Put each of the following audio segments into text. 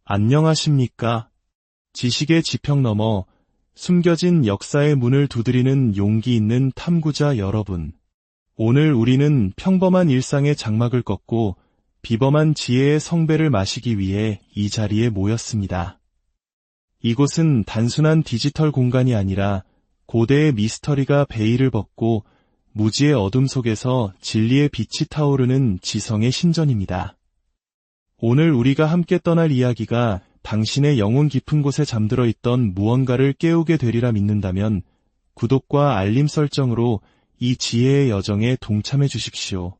안녕하십니까? 지식의 지평 너머 숨겨진 역사의 문을 두드리는 용기 있는 탐구자 여러분. 오늘 우리는 평범한 일상의 장막을 꺾고 비범한 지혜의 성배를 마시기 위해 이 자리에 모였습니다. 이곳은 단순한 디지털 공간이 아니라 고대의 미스터리가 베일을 벗고 무지의 어둠 속에서 진리의 빛이 타오르는 지성의 신전입니다. 오늘 우리가 함께 떠날 이야기가 당신의 영혼 깊은 곳에 잠들어 있던 무언가를 깨우게 되리라 믿는다면 구독과 알림 설정으로 이 지혜의 여정에 동참해 주십시오.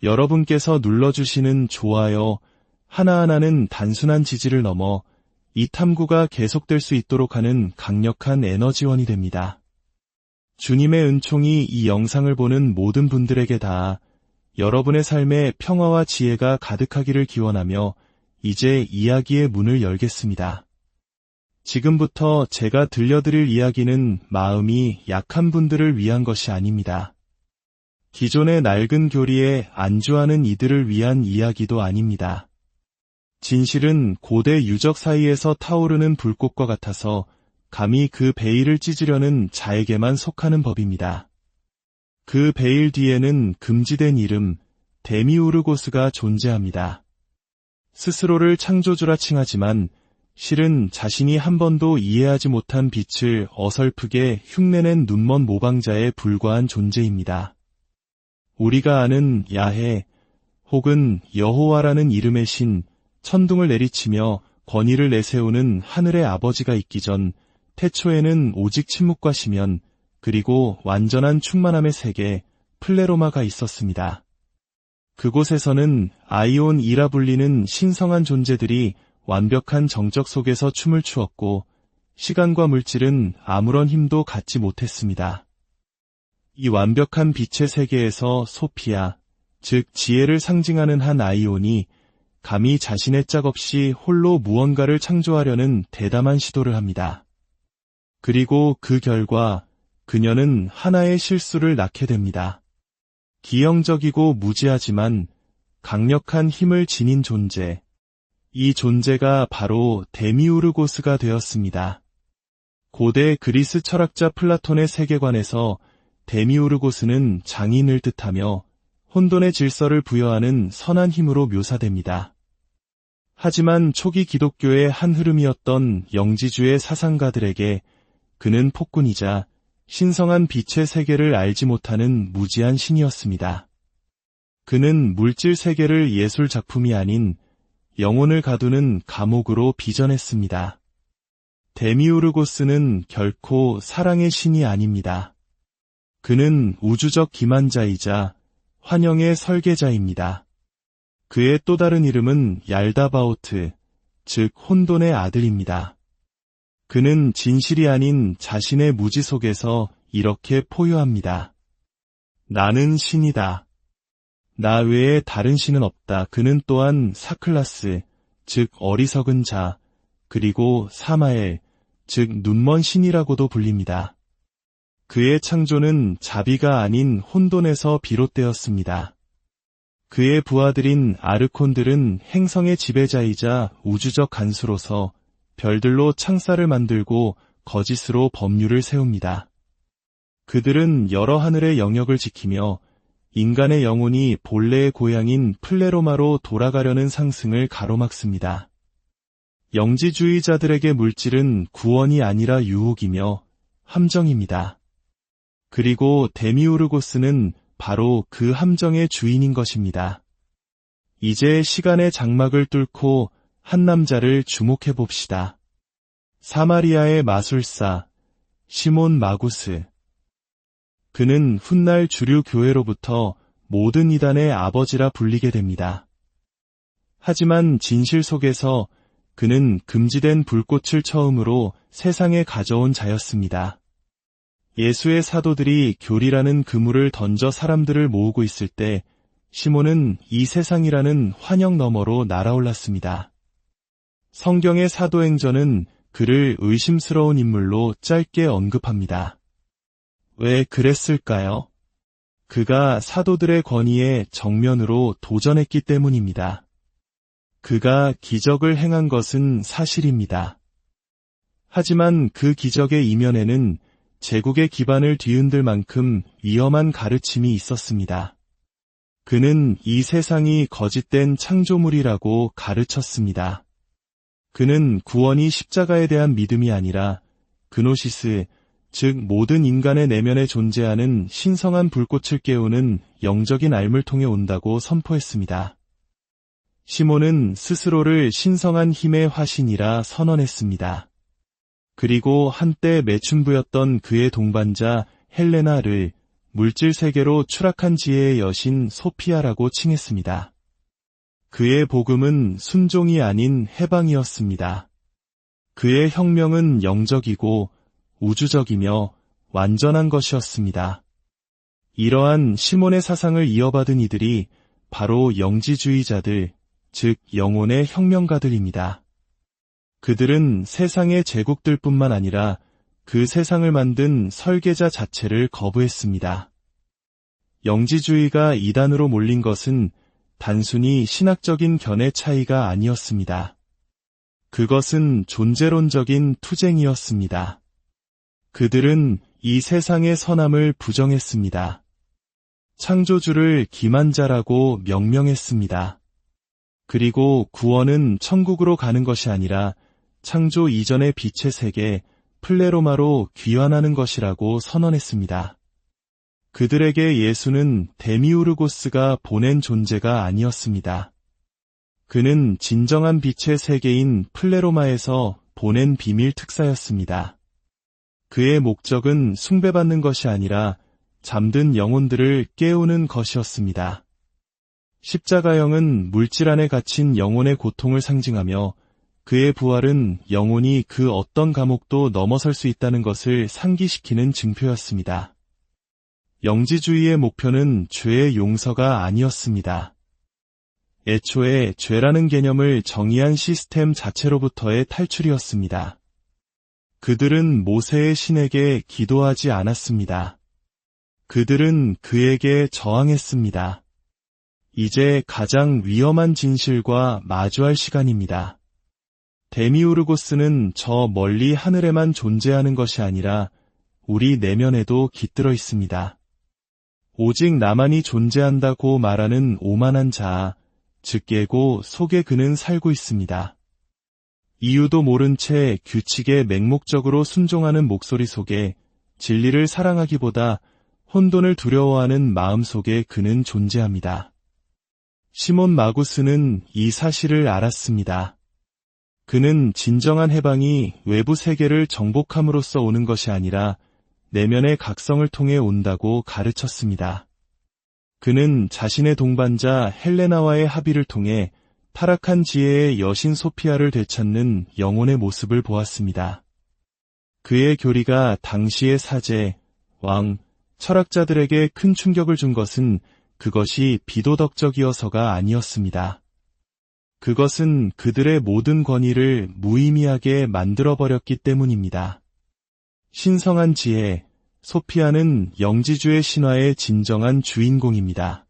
여러분께서 눌러주시는 좋아요 하나하나는 단순한 지지를 넘어 이 탐구가 계속될 수 있도록 하는 강력한 에너지원이 됩니다. 주님의 은총이 이 영상을 보는 모든 분들에게 닿아 여러분의 삶에 평화와 지혜가 가득하기를 기원하며 이제 이야기의 문을 열겠습니다. 지금부터 제가 들려드릴 이야기는 마음이 약한 분들을 위한 것이 아닙니다. 기존의 낡은 교리에 안주하는 이들을 위한 이야기도 아닙니다. 진실은 고대 유적 사이에서 타오르는 불꽃과 같아서 감히 그 베일을 찢으려는 자에게만 속하는 법입니다. 그 베일 뒤에는 금지된 이름, 데미우르고스가 존재합니다. 스스로를 창조주라 칭하지만 실은 자신이 한 번도 이해하지 못한 빛을 어설프게 흉내낸 눈먼 모방자에 불과한 존재입니다. 우리가 아는 야해 혹은 여호와라는 이름의 신, 천둥을 내리치며 권위를 내세우는 하늘의 아버지가 있기 전 태초에는 오직 침묵과 심연, 그리고 완전한 충만함의 세계, 플레로마가 있었습니다. 그곳에서는 아이온이라 불리는 신성한 존재들이 완벽한 정적 속에서 춤을 추었고 시간과 물질은 아무런 힘도 갖지 못했습니다. 이 완벽한 빛의 세계에서 소피아, 즉 지혜를 상징하는 한 아이온이 감히 자신의 짝 없이 홀로 무언가를 창조하려는 대담한 시도를 합니다. 그리고 그 결과 그녀는 하나의 실수를 낳게 됩니다. 기형적이고 무지하지만 강력한 힘을 지닌 존재. 이 존재가 바로 데미우르고스가 되었습니다. 고대 그리스 철학자 플라톤의 세계관에서 데미우르고스는 장인을 뜻하며 혼돈의 질서를 부여하는 선한 힘으로 묘사됩니다. 하지만 초기 기독교의 한 흐름이었던 영지주의 사상가들에게 그는 폭군이자 신성한 빛의 세계를 알지 못하는 무지한 신이었습니다. 그는 물질 세계를 예술 작품이 아닌 영혼을 가두는 감옥으로 비전했습니다. 데미우르고스는 결코 사랑의 신이 아닙니다. 그는 우주적 기만자이자 환영의 설계자입니다. 그의 또 다른 이름은 얄다바오트, 즉 혼돈의 아들입니다. 그는 진실이 아닌 자신의 무지 속에서 이렇게 포효합니다. 나는 신이다. 나 외에 다른 신은 없다. 그는 또한 사클라스, 즉 어리석은 자, 그리고 사마엘, 즉 눈먼 신이라고도 불립니다. 그의 창조는 자비가 아닌 혼돈에서 비롯되었습니다. 그의 부하들인 아르콘들은 행성의 지배자이자 우주적 간수로서 별들로 창살을 만들고 거짓으로 법률을 세웁니다. 그들은 여러 하늘의 영역을 지키며 인간의 영혼이 본래의 고향인 플레로마로 돌아가려는 상승을 가로막습니다. 영지주의자들에게 물질은 구원이 아니라 유혹이며 함정입니다. 그리고 데미우르고스는 바로 그 함정의 주인인 것입니다. 이제 시간의 장막을 뚫고 한 남자를 주목해 봅시다. 사마리아의 마술사 시몬 마구스. 그는 훗날 주류 교회로부터 모든 이단의 아버지라 불리게 됩니다. 하지만 진실 속에서 그는 금지된 불꽃을 처음으로 세상에 가져온 자였습니다. 예수의 사도들이 교리라는 그물을 던져 사람들을 모으고 있을 때 시몬은 이 세상이라는 환영 너머로 날아올랐습니다. 성경의 사도행전은 그를 의심스러운 인물로 짧게 언급합니다. 왜 그랬을까요? 그가 사도들의 권위에 정면으로 도전했기 때문입니다. 그가 기적을 행한 것은 사실입니다. 하지만 그 기적의 이면에는 제국의 기반을 뒤흔들 만큼 위험한 가르침이 있었습니다. 그는 이 세상이 거짓된 창조물이라고 가르쳤습니다. 그는 구원이 십자가에 대한 믿음이 아니라 그노시스, 즉 모든 인간의 내면에 존재하는 신성한 불꽃을 깨우는 영적인 알물 통해 온다고 선포했습니다. 시몬은 스스로를 신성한 힘의 화신이라 선언했습니다. 그리고 한때 매춘부였던 그의 동반자 헬레나를 물질 세계로 추락한 지혜의 여신 소피아라고 칭했습니다. 그의 복음은 순종이 아닌 해방이었습니다. 그의 혁명은 영적이고 우주적이며 완전한 것이었습니다. 이러한 시몬의 사상을 이어받은 이들이 바로 영지주의자들, 즉 영혼의 혁명가들입니다. 그들은 세상의 제국들뿐만 아니라 그 세상을 만든 설계자 자체를 거부했습니다. 영지주의가 이단으로 몰린 것은 단순히 신학적인 견해 차이가 아니었습니다. 그것은 존재론적인 투쟁이었습니다. 그들은 이 세상의 선함을 부정했습니다. 창조주를 기만자라고 명명했습니다. 그리고 구원은 천국으로 가는 것이 아니라 창조 이전의 빛의 세계, 플레로마로 귀환하는 것이라고 선언했습니다. 그들에게 예수는 데미우르고스가 보낸 존재가 아니었습니다. 그는 진정한 빛의 세계인 플레로마에서 보낸 비밀 특사였습니다. 그의 목적은 숭배받는 것이 아니라 잠든 영혼들을 깨우는 것이었습니다. 십자가형은 물질 안에 갇힌 영혼의 고통을 상징하며 그의 부활은 영혼이 그 어떤 감옥도 넘어설 수 있다는 것을 상기시키는 증표였습니다. 영지주의의 목표는 죄의 용서가 아니었습니다. 애초에 죄라는 개념을 정의한 시스템 자체로부터의 탈출이었습니다. 그들은 모세의 신에게 기도하지 않았습니다. 그들은 그에게 저항했습니다. 이제 가장 위험한 진실과 마주할 시간입니다. 데미우르고스는 저 멀리 하늘에만 존재하는 것이 아니라 우리 내면에도 깃들어 있습니다. 오직 나만이 존재한다고 말하는 오만한 자, 즉 예고 속에 그는 살고 있습니다. 이유도 모른 채 규칙에 맹목적으로 순종하는 목소리 속에 진리를 사랑하기보다 혼돈을 두려워하는 마음 속에 그는 존재합니다. 시몬 마구스는 이 사실을 알았습니다. 그는 진정한 해방이 외부 세계를 정복함으로써 오는 것이 아니라 내면의 각성을 통해 온다고 가르쳤습니다. 그는 자신의 동반자 헬레나와의 합의를 통해 타락한 지혜의 여신 소피아를 되찾는 영혼의 모습을 보았습니다. 그의 교리가 당시의 사제, 왕, 철학자들에게 큰 충격을 준 것은 그것이 비도덕적이어서가 아니었습니다. 그것은 그들의 모든 권위를 무의미하게 만들어버렸기 때문입니다. 신성한 지혜, 소피아는 영지주의 신화의 진정한 주인공입니다.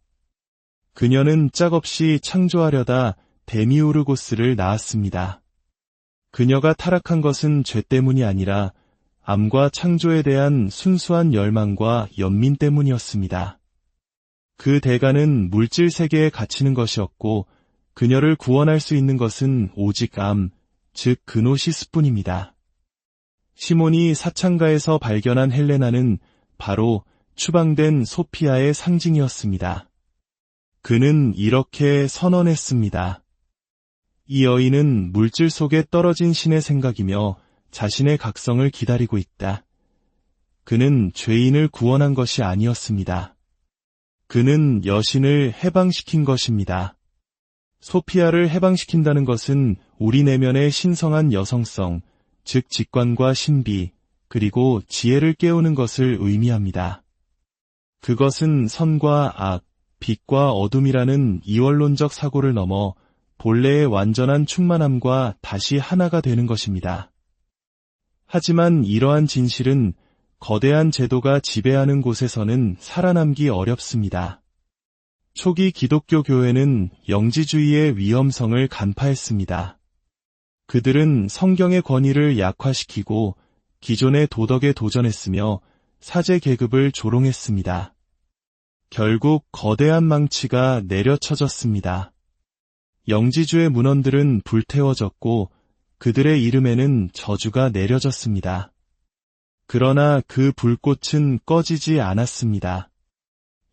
그녀는 짝없이 창조하려다 데미우르고스를 낳았습니다. 그녀가 타락한 것은 죄 때문이 아니라 암과 창조에 대한 순수한 열망과 연민 때문이었습니다. 그 대가는 물질 세계에 갇히는 것이었고 그녀를 구원할 수 있는 것은 오직 암, 즉 그노시스뿐입니다. 시몬이 사창가에서 발견한 헬레나는 바로 추방된 소피아의 상징이었습니다. 그는 이렇게 선언했습니다. 이 여인은 물질 속에 떨어진 신의 생각이며 자신의 각성을 기다리고 있다. 그는 죄인을 구원한 것이 아니었습니다. 그는 여신을 해방시킨 것입니다. 소피아를 해방시킨다는 것은 우리 내면의 신성한 여성성, 즉 직관과 신비, 그리고 지혜를 깨우는 것을 의미합니다. 그것은 선과 악, 빛과 어둠이라는 이원론적 사고를 넘어 본래의 완전한 충만함과 다시 하나가 되는 것입니다. 하지만 이러한 진실은 거대한 제도가 지배하는 곳에서는 살아남기 어렵습니다. 초기 기독교 교회는 영지주의의 위험성을 간파했습니다. 그들은 성경의 권위를 약화시키고 기존의 도덕에 도전했으며 사제 계급을 조롱했습니다. 결국 거대한 망치가 내려쳐졌습니다. 영지주의 문헌들은 불태워졌고 그들의 이름에는 저주가 내려졌습니다. 그러나 그 불꽃은 꺼지지 않았습니다.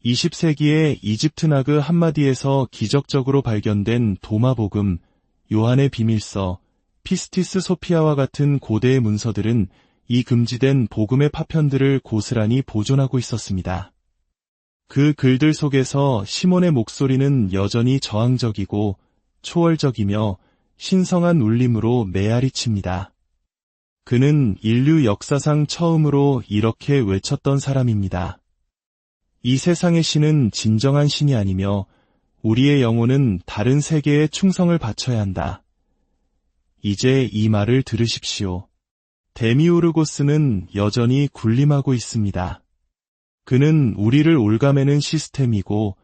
20세기의 이집트 나그 함마디에서 기적적으로 발견된 도마복음, 요한의 비밀서, 피스티스 소피아와 같은 고대의 문서들은 이 금지된 복음의 파편들을 고스란히 보존하고 있었습니다. 그 글들 속에서 시몬의 목소리는 여전히 저항적이고 초월적이며 신성한 울림으로 메아리칩니다. 그는 인류 역사상 처음으로 이렇게 외쳤던 사람입니다. 이 세상의 신은 진정한 신이 아니며 우리의 영혼은 다른 세계에 충성을 바쳐야 한다. 이제 이 말을 들으십시오. 데미오르고스는 여전히 군림하고 있습니다. 그는 우리를 옭아매는 시스템이고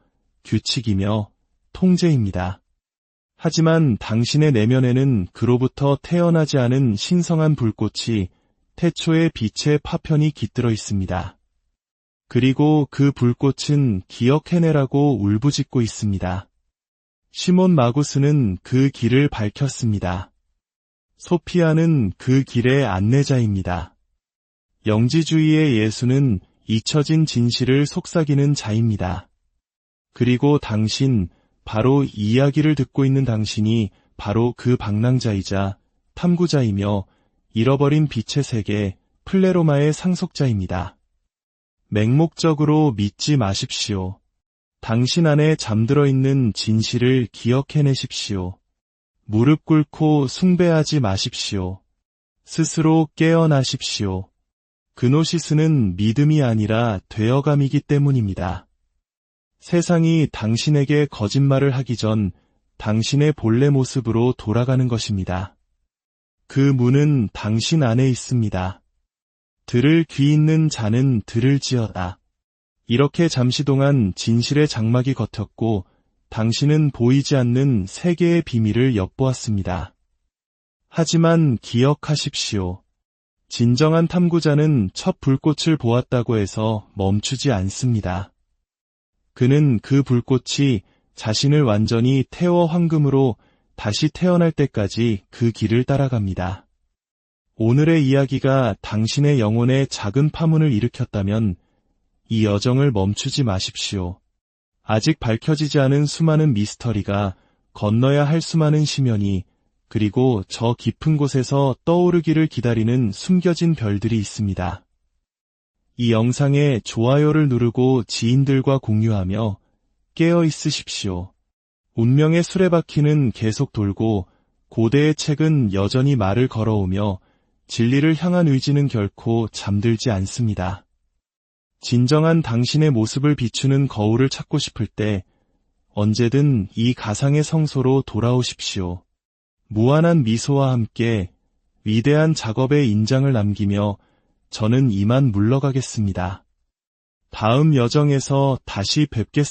규칙이며 통제입니다. 하지만 당신의 내면에는 그로부터 태어나지 않은 신성한 불꽃이 태초의 빛의 파편이 깃들어 있습니다. 그리고 그 불꽃은 기억해내라고 울부짖고 있습니다. 시몬 마구스는 그 길을 밝혔습니다. 소피아는 그 길의 안내자입니다. 영지주의의 예수는 잊혀진 진실을 속삭이는 자입니다. 그리고 당신, 바로 이 이야기를 듣고 있는 당신이 바로 그 방랑자이자 탐구자이며 잃어버린 빛의 세계, 플레로마의 상속자입니다. 맹목적으로 믿지 마십시오. 당신 안에 잠들어 있는 진실을 기억해내십시오. 무릎 꿇고 숭배하지 마십시오. 스스로 깨어나십시오. 그노시스는 믿음이 아니라 되어감이기 때문입니다. 세상이 당신에게 거짓말을 하기 전 당신의 본래 모습으로 돌아가는 것입니다. 그 문은 당신 안에 있습니다. 들을 귀 있는 자는 들을지어다. 이렇게 잠시 동안 진실의 장막이 걷혔고 당신은 보이지 않는 세계의 비밀을 엿보았습니다. 하지만 기억하십시오. 진정한 탐구자는 첫 불꽃을 보았다고 해서 멈추지 않습니다. 그는 그 불꽃이 자신을 완전히 태워 황금으로 다시 태어날 때까지 그 길을 따라갑니다. 오늘의 이야기가 당신의 영혼에 작은 파문을 일으켰다면 이 여정을 멈추지 마십시오. 아직 밝혀지지 않은 수많은 미스터리가, 건너야 할 수많은 심연이, 그리고 저 깊은 곳에서 떠오르기를 기다리는 숨겨진 별들이 있습니다. 이 영상에 좋아요를 누르고 지인들과 공유하며 깨어 있으십시오. 운명의 수레바퀴는 계속 돌고 고대의 책은 여전히 말을 걸어오며 진리를 향한 의지는 결코 잠들지 않습니다. 진정한 당신의 모습을 비추는 거울을 찾고 싶을 때 언제든 이 가상의 성소로 돌아오십시오. 무한한 미소와 함께 위대한 작업의 인장을 남기며 저는 이만 물러가겠습니다. 다음 여정에서 다시 뵙겠습니다.